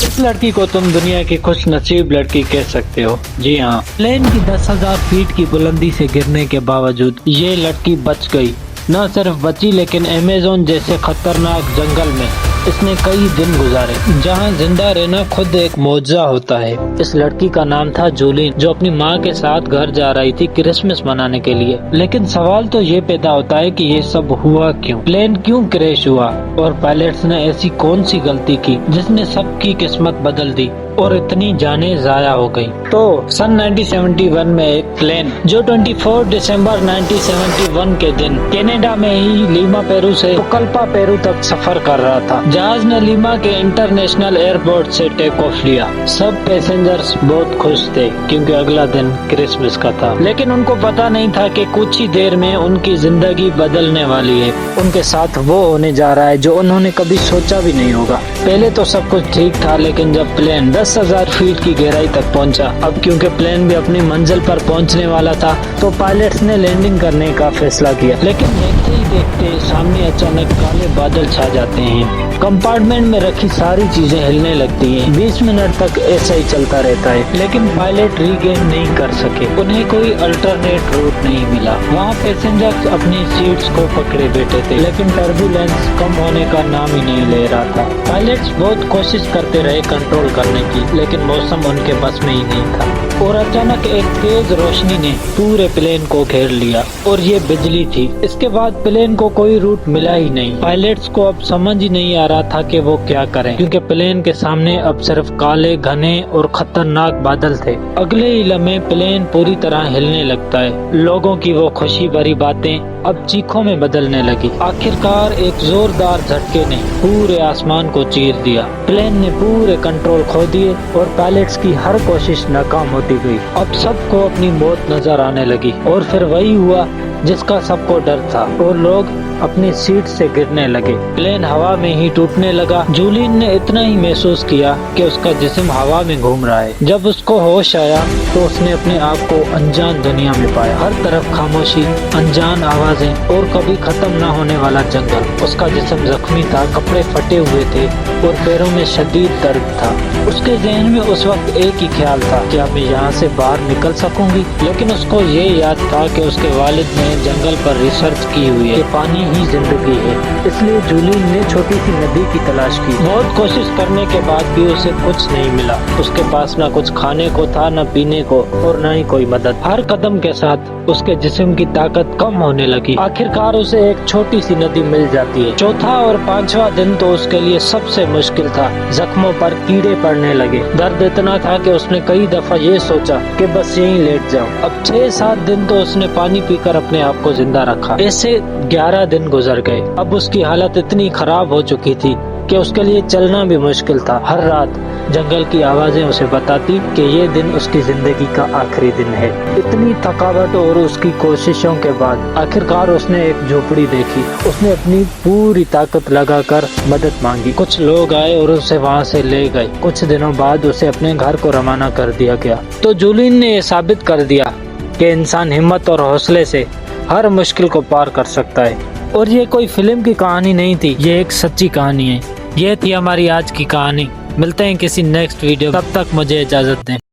इस लड़की को तुम दुनिया की खुश नसीब लड़की कह सकते हो। जी हाँ, प्लेन की 10,000 फीट की बुलंदी से गिरने के बावजूद ये लड़की बच गई। न सिर्फ बची लेकिन अमेज़न जैसे खतरनाक जंगल में इसने कई दिन गुजारे, जहां जिंदा रहना खुद एक मौजज़ा होता है। इस लड़की का नाम था जूलिन, जो अपनी माँ के साथ घर जा रही थी क्रिसमस मनाने के लिए। लेकिन सवाल तो ये पैदा होता है कि ये सब हुआ क्यों? प्लेन क्यों क्रैश हुआ और पायलट्स ने ऐसी कौन सी गलती की जिसने सबकी किस्मत बदल दी और इतनी जानें जाया हो गई? तो सन 1971 में एक प्लेन जो 24 दिसंबर 1971 के दिन कनाडा में ही लीमा पेरू से पुकल्पा पेरू तक सफर कर रहा था। जहाज ने लीमा के इंटरनेशनल एयरपोर्ट से टेक ऑफ लिया। सब पैसेंजर्स बहुत खुश थे क्योंकि अगला दिन क्रिसमस का था, लेकिन उनको पता नहीं था कि कुछ ही देर में उनकी जिंदगी बदलने वाली है। उनके साथ वो होने जा रहा है जो उन्होंने कभी सोचा भी नहीं होगा। पहले तो सब कुछ ठीक था, लेकिन जब प्लेन 10,000 फीट की गहराई तक पहुंचा, अब क्योंकि प्लेन भी अपनी मंजिल पर पहुंचने वाला था, तो पायलट्स ने लैंडिंग करने का फैसला किया। लेकिन देखते ही देखते सामने अचानक काले बादल छा जाते हैं। कंपार्टमेंट में रखी सारी चीजें हिलने लगती हैं। 20 मिनट तक ऐसा ही चलता रहता है, लेकिन पायलट रीगेन नहीं कर सके। उन्हें कोई अल्टरनेट रूट नहीं मिला। वहाँ पैसेंजर्स अपनी सीट्स को पकड़े बैठे थे, लेकिन टर्बुलेंस कम होने का नाम ही नहीं ले रहा था। पायलट्स बहुत कोशिश करते रहे कंट्रोल करने की, लेकिन मौसम उनके बस में ही नहीं था। और अचानक एक तेज रोशनी ने पूरे प्लेन को घेर लिया, और ये बिजली थी। इसके बाद प्लेन को कोई रूट मिला ही नहीं। पायलट्स को अब समझ ही नहीं आ रहा था कि वो क्या करें, क्योंकि प्लेन के सामने अब सिर्फ काले घने और खतरनाक बादल थे। अगले ही लम्हे प्लेन पूरी तरह हिलने लगता है। लोगों की वो खुशी भरी बातें अब चीखों में बदलने लगी। आखिरकार एक जोरदार झटके ने पूरे आसमान को चीर दिया। प्लेन ने पूरे कंट्रोल खो दिए और पायलट्स की हर कोशिश नाकाम होती गई। अब सबको अपनी मौत नजर आने लगी, और फिर वही हुआ जिसका सबको डर था, और लोग अपनी सीट से गिरने लगे। प्लेन हवा में ही टूटने लगा। जूलिन ने इतना ही महसूस किया कि उसका जिस्म हवा में घूम रहा है। जब उसको होश आया तो उसने अपने आप को अनजान दुनिया में पाया। हर तरफ खामोशी, अनजान आवाजें और कभी खत्म न होने वाला जंगल। उसका जिस्म जख्मी था, कपड़े फटे हुए थे और पैरों में शदीद दर्द था। उसके ज़हन में उस वक्त एक ही ख्याल था, क्या मैं यहाँ से बाहर निकल सकूंगी? लेकिन उसको ये याद था कि उसके वालिद ने जंगल पर रिसर्च की हुई है कि पानी ही जिंदगी है। इसलिए जूलिन ने छोटी सी नदी की तलाश की। बहुत कोशिश करने के बाद भी उसे कुछ नहीं मिला। उसके पास न कुछ खाने को था, न पीने को, और न ही कोई मदद। हर कदम के साथ उसके जिस्म की ताकत कम होने लगी। आखिरकार उसे एक छोटी सी नदी मिल जाती है। चौथा और पांचवा दिन तो उसके लिए सबसे मुश्किल था। जख्मों पर कीड़े पड़ने लगे। दर्द इतना था कि उसने कई दफा ये सोचा कि बस यहीं लेट जाऊं। अब 6-7 दिन तो उसने पानी पीकर अपने आप को जिंदा रखा। ऐसे 11 दिन गुजर गए। अब उसकी हालत इतनी खराब हो चुकी थी कि उसके लिए चलना भी मुश्किल था। हर रात जंगल की आवाजें उसे बताती कि ये दिन उसकी जिंदगी का आखिरी दिन है। इतनी थकावट और उसकी कोशिशों के बाद आखिरकार उसने एक झोपड़ी देखी। उसने अपनी पूरी ताकत लगाकर मदद मांगी। कुछ लोग आए और उसे वहाँ से ले गए। कुछ दिनों बाद उसे अपने घर को रवाना कर दिया गया। तो जूलिन ने ये साबित कर दिया कि इंसान हिम्मत और हौसले से हर मुश्किल को पार कर सकता है। और ये कोई फिल्म की कहानी नहीं थी, ये एक सच्ची कहानी है। ये थी हमारी आज की कहानी। मिलते हैं किसी नेक्स्ट वीडियो, तब तक मुझे इजाजत दें।